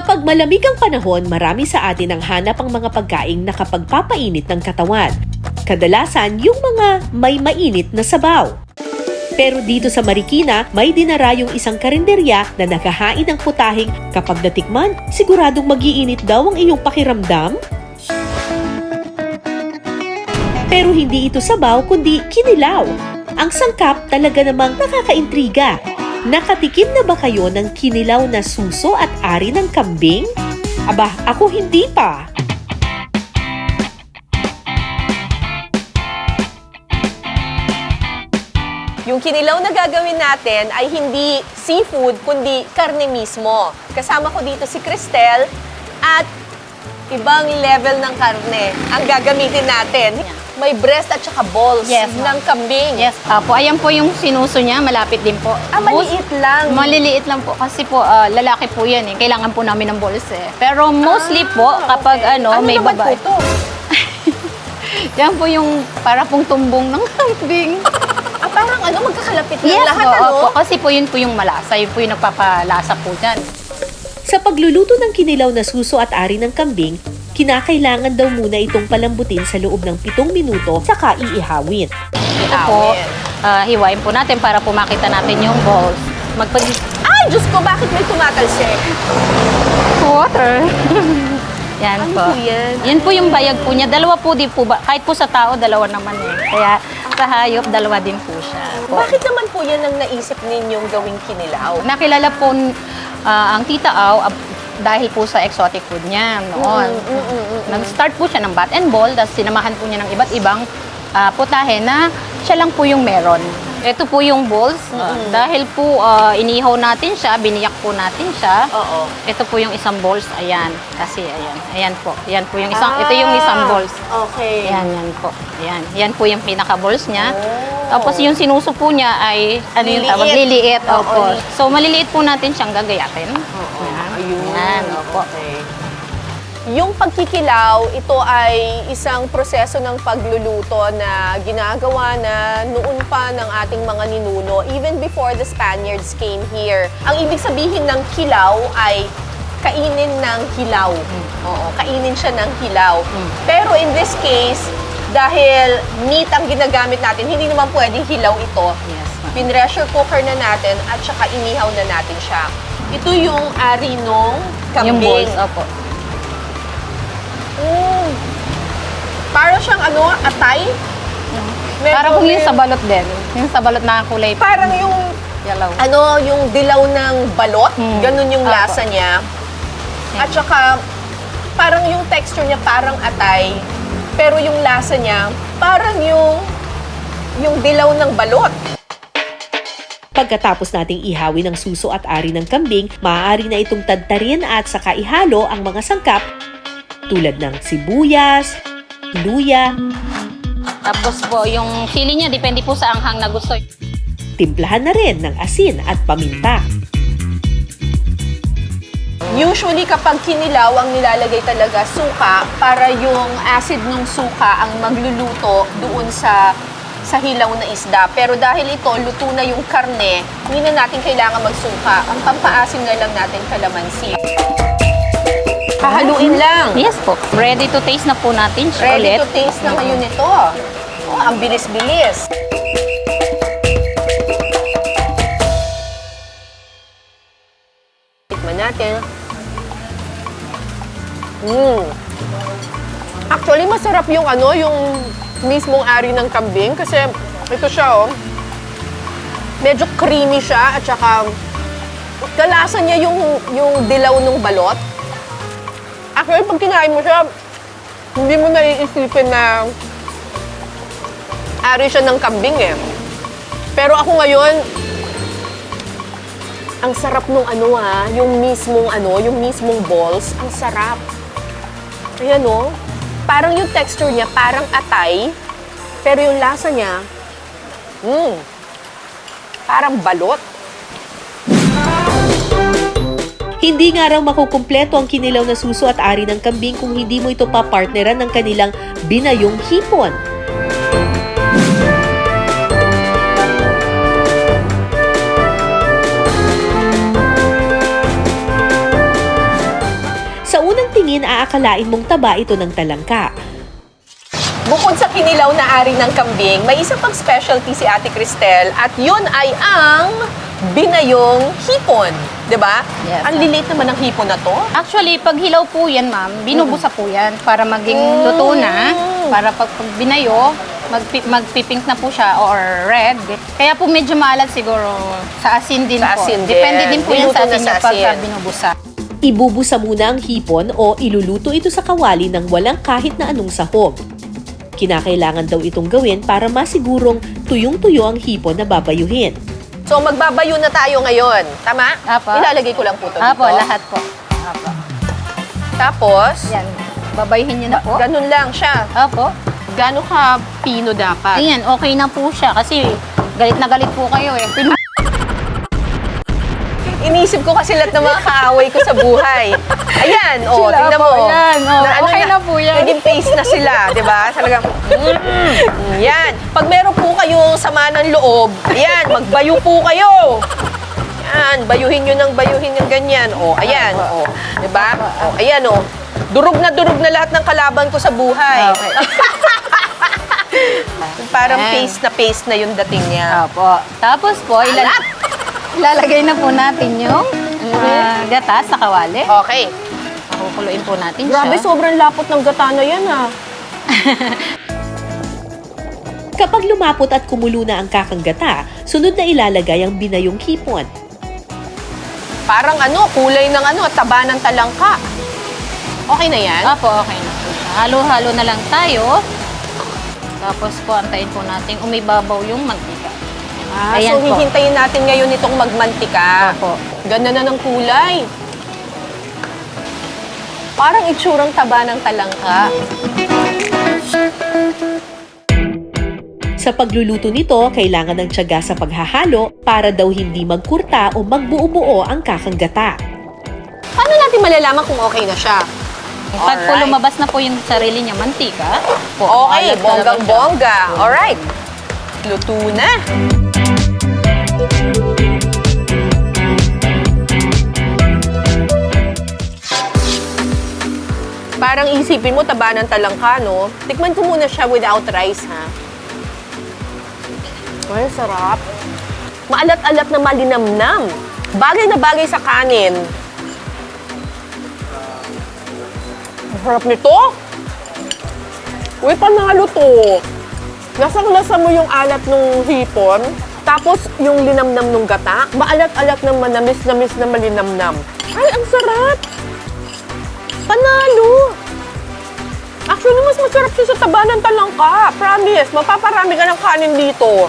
Kapag malamig ang panahon, marami sa atin ang hanap ang mga pagkaing nakapagpapainit ng katawan. Kadalasan, yung mga may mainit na sabaw. Pero dito sa Marikina, may dinarayong isang karinderya na naghahain ng putahing kapag natikman, siguradong mag-iinit daw ang iyong pakiramdam? Pero hindi ito sabaw kundi kinilaw. Ang sangkap talaga namang nakakaintriga. Nakatikim na ba kayo ng kinilaw na suso at ari ng kambing? Aba, ako hindi pa. Yung kinilaw na gagawin natin ay hindi seafood, kundi karne mismo. Kasama ko dito si Cristel at ibang level ng karne ang gagamitin natin. May breast at saka balls ng kambing. Yes, po. Ayan po yung sinuso niya, malapit din po. Maliit lang. Maliliit lang po kasi po lalaki po yan eh. Kailangan po namin ng balls eh. Pero mostly po kapag may babae. Po to? Yan po yung para pong tumbong ng kambing. Parang magkakalapit lang lahat, Opo, kasi po yun po yung malasa. Yun po yung nagpapalasa po dyan. Sa pagluluto ng kinilaw na suso at ari ng kambing, kinakailangan daw muna itong palambutin sa loob ng 7 minuto saka iihawin. Ito po, hiwain po natin para po makita natin yung balls. Ay, Diyos ko, bakit may tumatalsik? Water. Yan Ano po. po yan? Yan po yung bayag po niya. Dalawa po din po ba? Kahit po sa tao, dalawa naman eh. Kaya sa hayop, dalawa din po siya. Po. Bakit naman po yan ang naisip ninyong gawing kinilaw? Nakilala po ang Tita Au dahil po sa exotic food niya noon. Nag-start po siya ng bat and ball, tapos sinamahan po niya ng iba't ibang putahe na siya lang po yung meron. Ito po yung balls. Dahil po inihaw natin siya, biniyak po natin siya. Oo. Ito po yung isang balls. Ayan. Kasi ayan. Ayan po. Yan po yung isang, ito yung isang balls. Okay. Ayan, yan po. Ayan. Yan po yung pinaka-balls niya. Oh. Tapos yung sinuso po niya ay, ano yung tawag? Liliit. Opo. So, maliliit po natin siyang gagayatin. Ayan. Ayun. Ayan, opo. Okay. Yung pagkikilaw, ito ay isang proseso ng pagluluto na ginagawa na noon pa ng ating mga ninuno, even before the Spaniards came here. Ang ibig sabihin ng kilaw ay kainin ng hilaw. Oo, kainin siya ng hilaw. Pero in this case, dahil meat ang ginagamit natin, hindi naman pwedeng hilaw ito. Yes, ma'am. Pin-pressure cooker na natin at saka inihaw na natin siya. Ito yung ari nung kambing. Yung balls, opo. Parang siyang atay? Medyo Para po yung sa balot din. Yung sa balot na kulay. Parang yung Yellow. yung dilaw ng balot, ganun yung Apo. lasa niya. At saka parang yung texture niya parang atay, pero yung lasa niya parang yung dilaw ng balot. Pagkatapos nating ihawin ang suso at ari ng kambing, maaari na itong tadtarin at saka ihalo ang mga sangkap tulad ng sibuyas, luya, Tapos po, yung chili niya, depende po sa anghang na gusto. timplahan na rin ng asin at paminta. Usually kapag kinilaw, ang nilalagay talaga suka para yung acid ng suka ang magluluto doon sa hilaw na isda. Pero dahil ito, luto na yung karne, hindi na natin kailangan magsuka. Ang pampaasim na lang natin kalamansi. Hahaluin lang. Yes po. Ready to taste na po natin siya Ready ulit. to taste na ngayon ito. Oh, ang bilis-bilis. Tikman natin. Actually, masarap yung yung mismong ari ng kambing kasi ito siya, medyo creamy siya at saka kalasa niya yung dilaw ng balot. Actually, pag kinain mo siya, hindi mo naiisipin na ari siya ng kambing eh. Pero ako ngayon, ang sarap nung yung mismong balls, ang sarap. Ayan parang yung texture niya, parang atay, pero yung lasa niya, parang balot. Hindi nga raw makukumpleto ang kinilaw na suso at ari ng kambing kung hindi mo ito papartneran ng kanilang binayong hipon. aakalain mong taba ito ng talangka. Bukod sa kinilaw na ari ng kambing, may isa pang specialty si Ate Cristel at yun ay ang binayong hipon. 'Di ba? Yes, Ang liliit naman ng hipon na to. Actually, pag hilaw po yan, ma'am, binubusa po yan para maging luto na. Para pag binayo, magpipink na po siya or red. Kaya po medyo maalat siguro sa asin din Sa po. asin din. Depende din po yan Niluto sa na asin sa niya pagka asin. binubusa. Ibubusa muna ang hipon o iluluto ito sa kawali ng walang kahit na anong sahog. Kinakailangan daw itong gawin para masigurong tuyong-tuyo ang hipon na babayuhin. So magbabayo na tayo ngayon. Tama? Apo. Ilalagay ko lang po to Apo, dito. lahat po. Apo. Tapos, Yan. Babayhin niyo na po. ganun lang siya. Apo. Gano'n ka pino dapat? Ayan, okay na po siya kasi galit na galit po kayo eh. Inisip ko kasi lahat ng mga kaaway ko sa buhay. Ayan, oh, Sila tingnan po, mo. yan, oh. Okay na po yan. Naging face na sila, di ba? Talagang, yan. Pag meron po kayong sama ng loob, ayan, magbayo po kayo. Yan, bayuhin nyo ng ganyan. Oh, ayan, oh. Di ba? Oh, ayan, oh. Durog na lahat ng kalaban ko sa buhay. Okay. Parang Ayan. face na yung dating niya. Opo. Tapos po, ilalagay na po natin yung gata sa kawali. Okay. Pakukuluin po natin Grabe, siya. sobrang lapot ng gata na yan, ah. Kapag lumapot at kumulo na ang kakanggata, sunod na ilalagay ang binayong hipon. Parang kulay ng taba ng talangka. Okay na yan? Opo, okay na po siya. Halo-halo na lang tayo. Tapos po, antayin po natin umibabaw yung mantika. Ayan so po. hihintayin natin ngayon itong magmantika. Opo. Ganda na ng kulay. Parang itsurang taba ng talangka. Sa pagluluto nito, kailangan ng tiyaga sa paghahalo para daw hindi magkurta o magbuo-buo ang kakanggata. Paano natin malalaman kung okay na siya? Pag po Alright. lumabas na po yung sarili niya mantika, po, Okay, maalat talaga siya. bonggang-bongga. Alright. Luto na. Parang isipin mo, taba ng talangka, no? Tikman ko muna siya without rice, ha? Ay, sarap. Maalat-alat na malinamnam. Bagay na bagay sa kanin. Ang sarap nito. Uy, panalo to. Lasang-lasa mo yung alat ng hipon, tapos yung linamnam ng gata, maalat-alat ng manamis-namis na malinamnam. Ay, ang sarap! Panalo! Actually, mas masarap siya sa taba ng talangka. Promise, mapaparami ka ng kanin dito.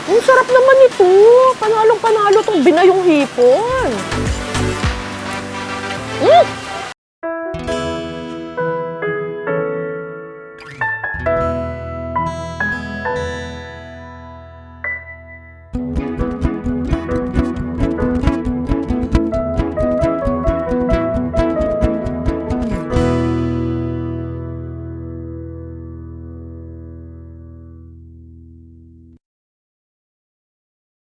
Ang sarap naman ito. Panalong-panalo tong binayong hipon.